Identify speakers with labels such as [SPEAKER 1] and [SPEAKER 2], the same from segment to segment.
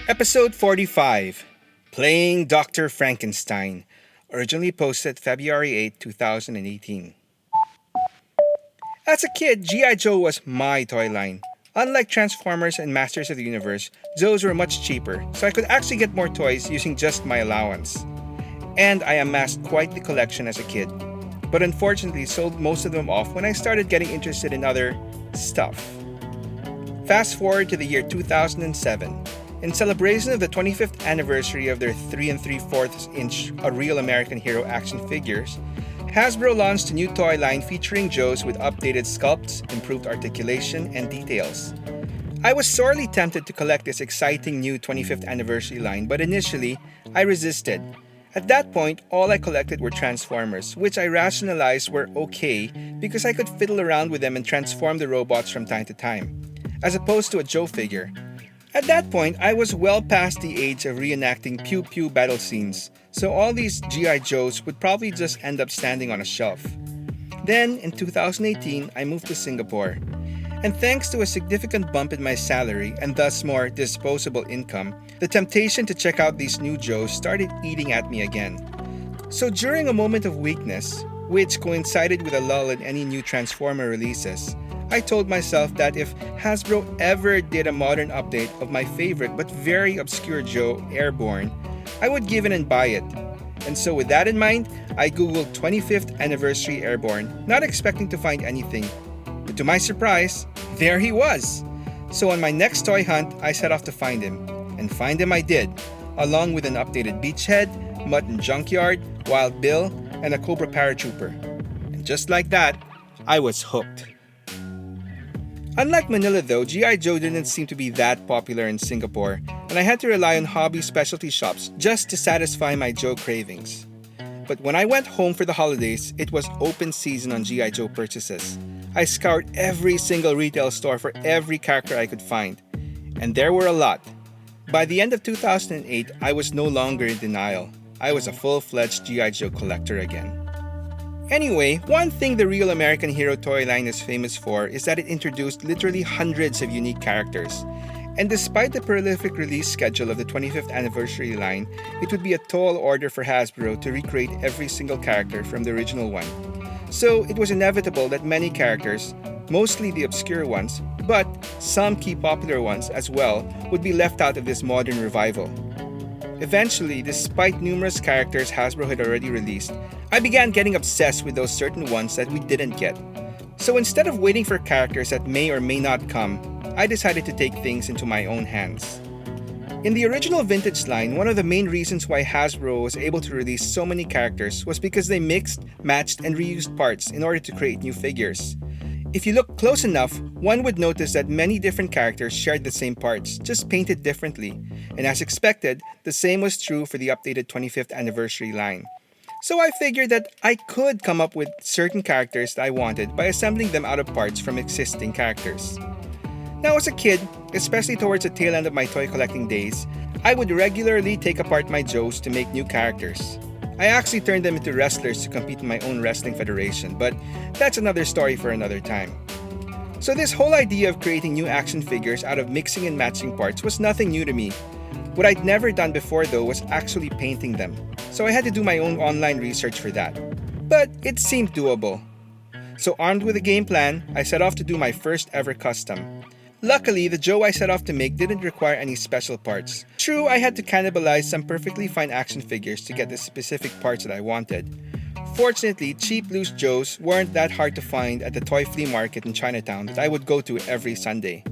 [SPEAKER 1] Episode 45, Playing Dr. Frankenstein, originally posted February 8, 2018. As a kid, GI Joe was my toy line. Unlike Transformers and Masters of the Universe, Joes were much cheaper, so I could actually get more toys using just my allowance. And I amassed quite the collection as a kid, but unfortunately sold most of them off when I started getting interested in other stuff. Fast forward to the year 2007. In celebration of the 25th anniversary of their 3 3/4 inch A Real American Hero action figures, Hasbro launched a new toy line featuring Joes with updated sculpts, improved articulation, and details. I was sorely tempted to collect this exciting new 25th anniversary line, but initially, I resisted. At that point, all I collected were Transformers, which I rationalized were okay because I could fiddle around with them and transform the robots from time to time, as opposed to a Joe figure. At that point, I was well past the age of reenacting pew-pew battle scenes, so all these GI Joes would probably just end up standing on a shelf. Then, in 2018, I moved to Singapore. And thanks to a significant bump in my salary and thus more disposable income, the temptation to check out these new Joes started eating at me again. So during a moment of weakness, which coincided with a lull in any new Transformer releases, I told myself that if Hasbro ever did a modern update of my favorite but very obscure Joe, Airborne, I would give in and buy it. And so with that in mind, I googled 25th Anniversary Airborne, not expecting to find anything. But to my surprise, there he was! So on my next toy hunt, I set off to find him. And find him I did, along with an updated Beachhead, Mutton Junkyard, Wild Bill, and a Cobra Paratrooper. And just like that, I was hooked. Unlike Manila though, GI Joe didn't seem to be that popular in Singapore, and I had to rely on hobby specialty shops just to satisfy my Joe cravings. But when I went home for the holidays, it was open season on GI Joe purchases. I scoured every single retail store for every character I could find, and there were a lot. By the end of 2008, I was no longer in denial. I was a full-fledged GI Joe collector again. Anyway, one thing the Real American Hero toy line is famous for is that it introduced literally hundreds of unique characters. And despite the prolific release schedule of the 25th anniversary line, it would be a tall order for Hasbro to recreate every single character from the original one. So it was inevitable that many characters, mostly the obscure ones, but some key popular ones as well, would be left out of this modern revival. Eventually, despite numerous characters Hasbro had already released, I began getting obsessed with those certain ones that we didn't get. So instead of waiting for characters that may or may not come, I decided to take things into my own hands. In the original vintage line, one of the main reasons why Hasbro was able to release so many characters was because they mixed, matched, and reused parts in order to create new figures. If you look close enough, one would notice that many different characters shared the same parts, just painted differently. And as expected, the same was true for the updated 25th anniversary line. So I figured that I could come up with certain characters that I wanted by assembling them out of parts from existing characters. Now as a kid, especially towards the tail end of my toy collecting days, I would regularly take apart my Joes to make new characters. I actually turned them into wrestlers to compete in my own wrestling federation, but that's another story for another time. So this whole idea of creating new action figures out of mixing and matching parts was nothing new to me. What I'd never done before though was actually painting them, so I had to do my own online research for that. But it seemed doable. So armed with a game plan, I set off to do my first ever custom. Luckily, the Joe I set off to make didn't require any special parts. True, I had to cannibalize some perfectly fine action figures to get the specific parts that I wanted. Fortunately, cheap loose Joes weren't that hard to find at the toy flea market in Chinatown that I would go to every Sunday.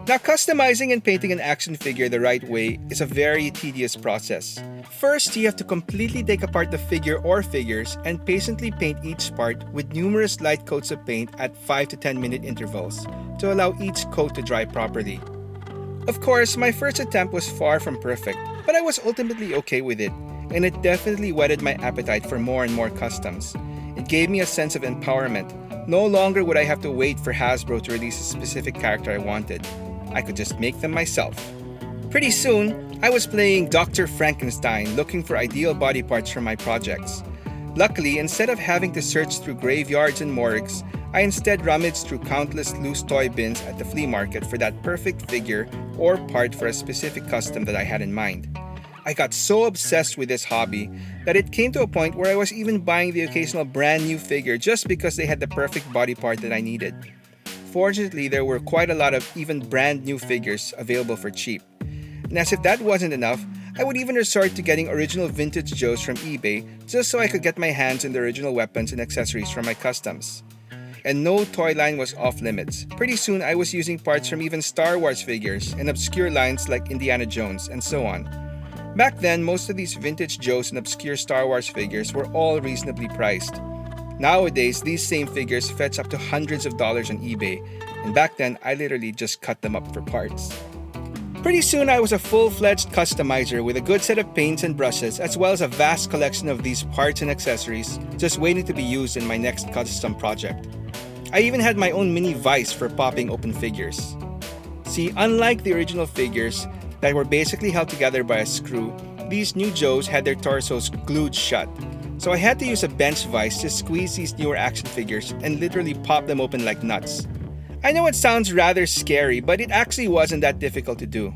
[SPEAKER 1] Now, customizing and painting an action figure the right way is a very tedious process. First, you have to completely take apart the figure or figures and patiently paint each part with numerous light coats of paint at 5 to 10 minute intervals to allow each coat to dry properly. Of course, my first attempt was far from perfect, but I was ultimately okay with it, and it definitely whetted my appetite for more and more customs. It gave me a sense of empowerment. No longer would I have to wait for Hasbro to release a specific character I wanted. I could just make them myself. Pretty soon, I was playing Dr. Frankenstein looking for ideal body parts for my projects. Luckily, instead of having to search through graveyards and morgues, I instead rummaged through countless loose toy bins at the flea market for that perfect figure or part for a specific custom that I had in mind. I got so obsessed with this hobby that it came to a point where I was even buying the occasional brand new figure just because they had the perfect body part that I needed. Fortunately, there were quite a lot of even brand new figures available for cheap. And as if that wasn't enough, I would even resort to getting original vintage Joes from eBay just so I could get my hands on the original weapons and accessories from my customs. And no toy line was off limits. Pretty soon I was using parts from even Star Wars figures and obscure lines like Indiana Jones and so on. Back then, most of these vintage Joes and obscure Star Wars figures were all reasonably priced. Nowadays, these same figures fetch up to hundreds of dollars on eBay, and back then I literally just cut them up for parts. Pretty soon I was a full-fledged customizer with a good set of paints and brushes as well as a vast collection of these parts and accessories just waiting to be used in my next custom project. I even had my own mini vise for popping open figures. See, unlike the original figures that were basically held together by a screw, these new Joes had their torsos glued shut. So I had to use a bench vise to squeeze these newer action figures and literally pop them open like nuts. I know it sounds rather scary, but it actually wasn't that difficult to do.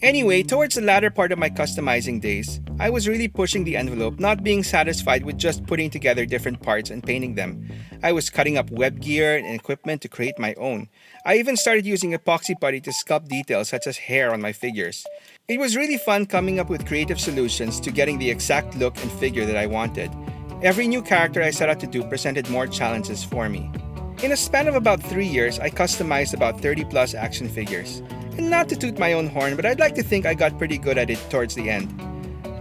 [SPEAKER 1] Anyway, towards the latter part of my customizing days, I was really pushing the envelope, not being satisfied with just putting together different parts and painting them. I was cutting up web gear and equipment to create my own. I even started using epoxy putty to sculpt details such as hair on my figures. It was really fun coming up with creative solutions to getting the exact look and figure that I wanted. Every new character I set out to do presented more challenges for me. In a span of about 3 years, I customized about 30 plus action figures. And not to toot my own horn, but I'd like to think I got pretty good at it towards the end.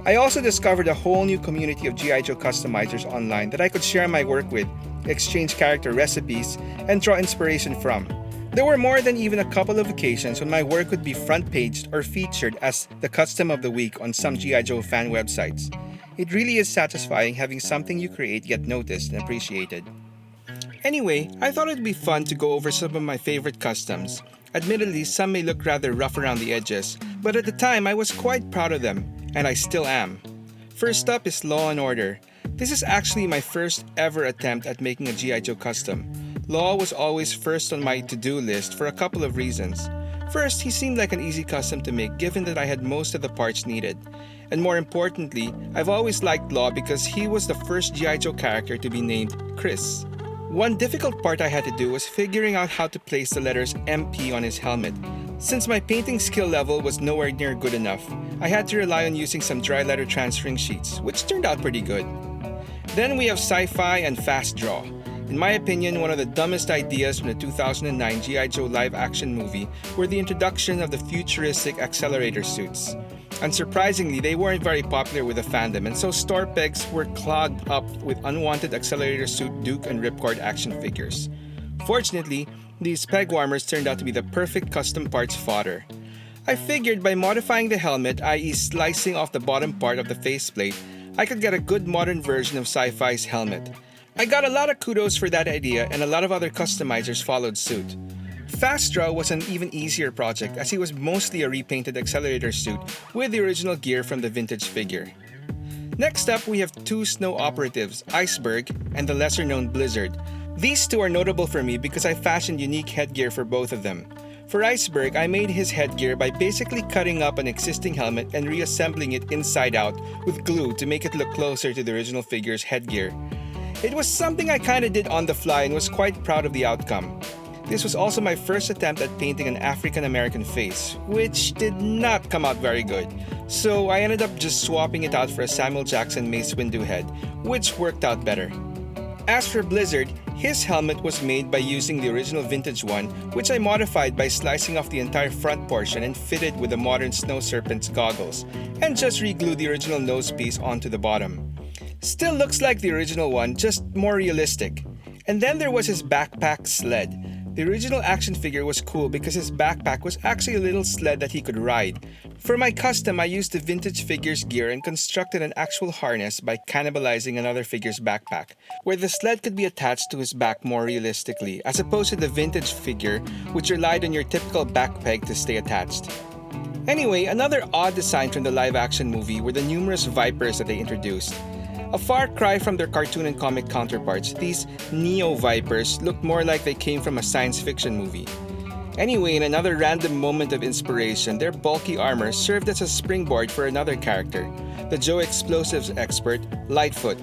[SPEAKER 1] I also discovered a whole new community of GI Joe customizers online that I could share my work with, exchange character recipes, and draw inspiration from. There were more than even a couple of occasions when my work would be front-paged or featured as the custom of the week on some GI Joe fan websites. It really is satisfying having something you create get noticed and appreciated. Anyway, I thought it'd be fun to go over some of my favorite customs. Admittedly, some may look rather rough around the edges, but at the time I was quite proud of them, and I still am. First up is Law & Order. This is actually my first ever attempt at making a GI Joe custom. Law was always first on my to-do list for a couple of reasons. First, he seemed like an easy custom to make given that I had most of the parts needed. And more importantly, I've always liked Law because he was the first GI Joe character to be named Chris. One difficult part I had to do was figuring out how to place the letters MP on his helmet. Since my painting skill level was nowhere near good enough, I had to rely on using some dry letter transferring sheets, which turned out pretty good. Then we have Sci-Fi and Fast Draw. In my opinion, one of the dumbest ideas from the 2009 G.I. Joe live-action movie were the introduction of the futuristic accelerator suits. Unsurprisingly, they weren't very popular with the fandom, and so store pegs were clogged up with unwanted accelerator suit Duke and Ripcord action figures. Fortunately, these peg warmers turned out to be the perfect custom parts fodder. I figured by modifying the helmet, i.e. slicing off the bottom part of the faceplate, I could get a good modern version of Sci-Fi's helmet. I got a lot of kudos for that idea, and a lot of other customizers followed suit. Fast Draw was an even easier project as he was mostly a repainted accelerator suit with the original gear from the vintage figure. Next up, we have two snow operatives, Iceberg and the lesser-known Blizzard. These two are notable for me because I fashioned unique headgear for both of them. For Iceberg, I made his headgear by basically cutting up an existing helmet and reassembling it inside out with glue to make it look closer to the original figure's headgear. It was something I kinda did on the fly and was quite proud of the outcome. This was also my first attempt at painting an African-American face, which did not come out very good. So I ended up just swapping it out for a Samuel Jackson Mace Windu head, which worked out better. As for Blizzard, his helmet was made by using the original vintage one, which I modified by slicing off the entire front portion and fitted with the modern Snow Serpent's goggles, and just re-glued the original nose piece onto the bottom. Still looks like the original one, just more realistic. And then there was his backpack sled. The original action figure was cool because his backpack was actually a little sled that he could ride. For my custom, I used the vintage figure's gear and constructed an actual harness by cannibalizing another figure's backpack, where the sled could be attached to his back more realistically, as opposed to the vintage figure, which relied on your typical back peg to stay attached. Anyway, another odd design from the live-action movie were the numerous Vipers that they introduced. A far cry from their cartoon and comic counterparts, these neo-vipers looked more like they came from a science fiction movie. Anyway, in another random moment of inspiration, their bulky armor served as a springboard for another character, the Joe explosives expert, Lightfoot.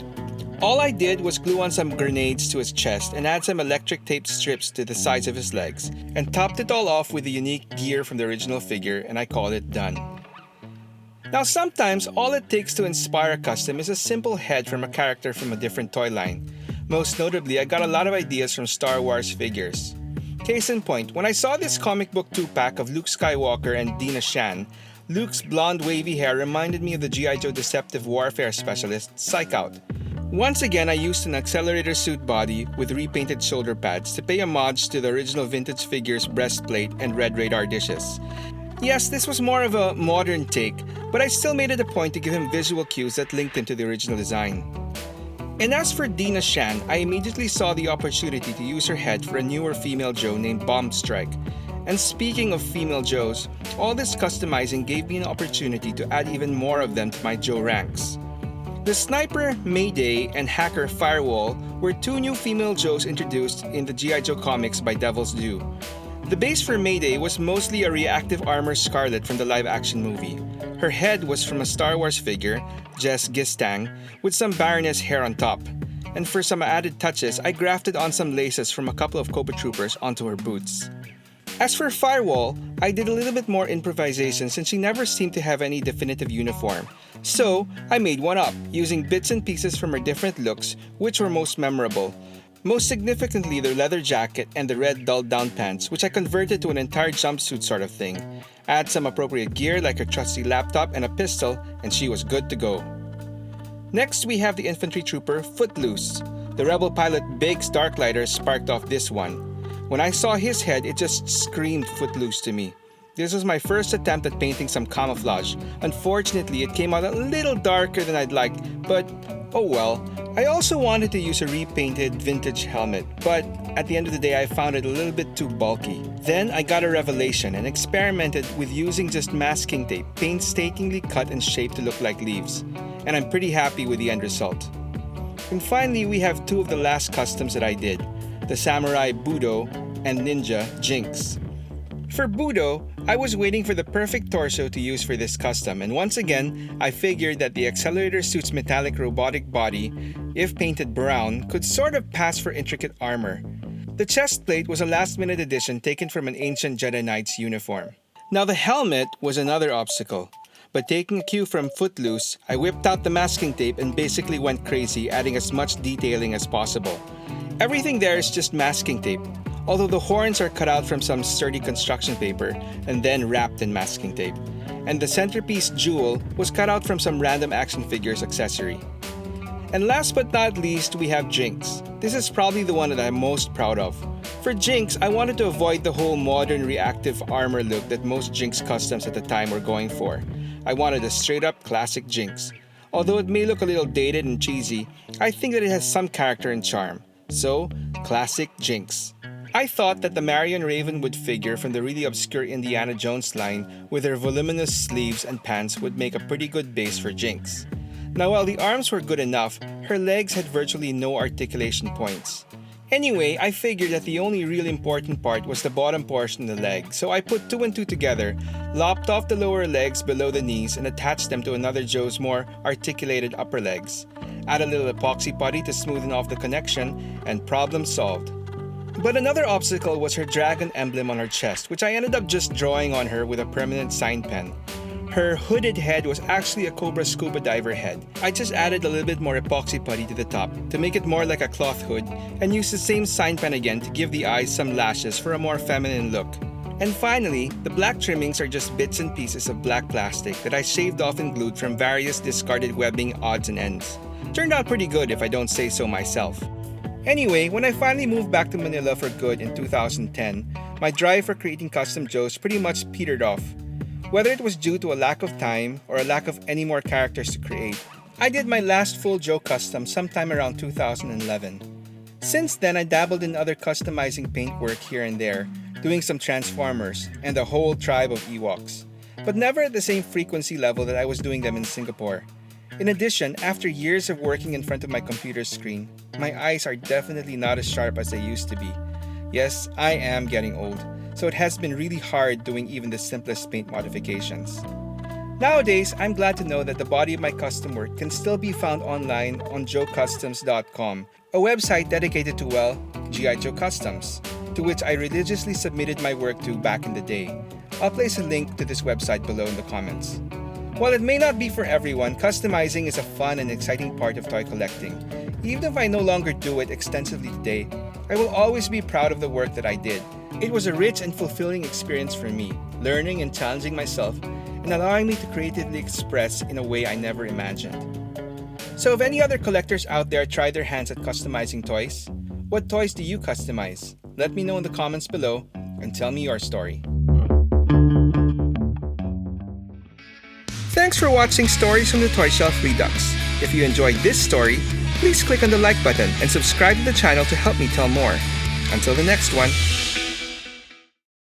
[SPEAKER 1] All I did was glue on some grenades to his chest and add some electric tape strips to the sides of his legs, and topped it all off with the unique gear from the original figure, and I called it done. Now sometimes, all it takes to inspire a custom is a simple head from a character from a different toy line. Most notably, I got a lot of ideas from Star Wars figures. Case in point, when I saw this comic book 2-pack of Luke Skywalker and Dina Shan, Luke's blonde wavy hair reminded me of the GI Joe deceptive warfare specialist, Psych-Out. Once again, I used an accelerator suit body with repainted shoulder pads to pay homage to the original vintage figure's breastplate and red radar dishes. Yes, this was more of a modern take, but I still made it a point to give him visual cues that linked him to the original design. And as for Dina Shan, I immediately saw the opportunity to use her head for a newer female Joe named Bomb Strike. And speaking of female Joes, all this customizing gave me an opportunity to add even more of them to my Joe ranks. The Sniper, Mayday, and Hacker Firewall were two new female Joes introduced in the GI Joe comics by Devil's Due. The base for Mayday was mostly a reactive armor Scarlet from the live-action movie. Her head was from a Star Wars figure, Jess Gistang, with some Baroness hair on top. And for some added touches, I grafted on some laces from a couple of Cobra Troopers onto her boots. As for Firewall, I did a little bit more improvisation since she never seemed to have any definitive uniform. So, I made one up, using bits and pieces from her different looks, which were most memorable. Most significantly, their leather jacket and the red dulled-down pants, which I converted to an entire jumpsuit sort of thing. Add some appropriate gear like her trusty laptop and a pistol, and she was good to go. Next, we have the infantry trooper, Footloose. The rebel pilot Biggs Darklighter sparked off this one. When I saw his head, it just screamed Footloose to me. This was my first attempt at painting some camouflage. Unfortunately, it came out a little darker than I'd like, but oh well. I also wanted to use a repainted vintage helmet, but at the end of the day I found it a little bit too bulky. Then I got a revelation and experimented with using just masking tape, painstakingly cut and shaped to look like leaves. And I'm pretty happy with the end result. And finally, we have two of the last customs that I did, the Samurai Budo and Ninja Jinx. For Budo, I was waiting for the perfect torso to use for this custom, and once again, I figured that the accelerator suit's metallic robotic body, if painted brown, could sort of pass for intricate armor. The chest plate was a last-minute addition taken from an ancient Jedi Knight's uniform. Now the helmet was another obstacle, but taking a cue from Footloose, I whipped out the masking tape and basically went crazy, adding as much detailing as possible. Everything there is just masking tape, although the horns are cut out from some sturdy construction paper and then wrapped in masking tape. And the centerpiece jewel was cut out from some random action figures accessory. And last but not least, we have Jinx. This is probably the one that I'm most proud of. For Jinx, I wanted to avoid the whole modern reactive armor look that most Jinx customs at the time were going for. I wanted a straight-up classic Jinx. Although it may look a little dated and cheesy, I think that it has some character and charm. So, classic Jinx. I thought that the Marion Ravenwood figure from the really obscure Indiana Jones line with her voluminous sleeves and pants would make a pretty good base for Jinx. Now while the arms were good enough, her legs had virtually no articulation points. Anyway, I figured that the only real important part was the bottom portion of the leg, so I put two and two together, lopped off the lower legs below the knees and attached them to another Joe's more articulated upper legs. Add a little epoxy putty to smoothen off the connection, and problem solved. But another obstacle was her dragon emblem on her chest, which I ended up just drawing on her with a permanent sign pen. Her hooded head was actually a Cobra scuba diver head. I just added a little bit more epoxy putty to the top to make it more like a cloth hood, and used the same sign pen again to give the eyes some lashes for a more feminine look. And finally, the black trimmings are just bits and pieces of black plastic that I shaved off and glued from various discarded webbing odds and ends. Turned out pretty good if I don't say so myself. Anyway, when I finally moved back to Manila for good in 2010, my drive for creating custom Joes pretty much petered off. Whether it was due to a lack of time or a lack of any more characters to create, I did my last full Joe custom sometime around 2011. Since then, I dabbled in other customizing paintwork here and there, doing some Transformers and a whole tribe of Ewoks, but never at the same frequency level that I was doing them in Singapore. In addition, after years of working in front of my computer screen, my eyes are definitely not as sharp as they used to be. Yes, I am getting old, so it has been really hard doing even the simplest paint modifications. Nowadays, I'm glad to know that the body of my custom work can still be found online on joecustoms.com, a website dedicated to, well, GI Joe customs, to which I religiously submitted my work to back in the day. I'll place a link to this website below in the comments. While it may not be for everyone, customizing is a fun and exciting part of toy collecting. Even if I no longer do it extensively today, I will always be proud of the work that I did. It was a rich and fulfilling experience for me, learning and challenging myself, and allowing me to creatively express in a way I never imagined. So if any other collectors out there try their hands at customizing toys, what toys do you customize? Let me know in the comments below and tell me your story. Thanks for watching Stories from the Toy Shelf Redux. If you enjoyed this story, please click on the like button and subscribe to the channel to help me tell more. Until the next one.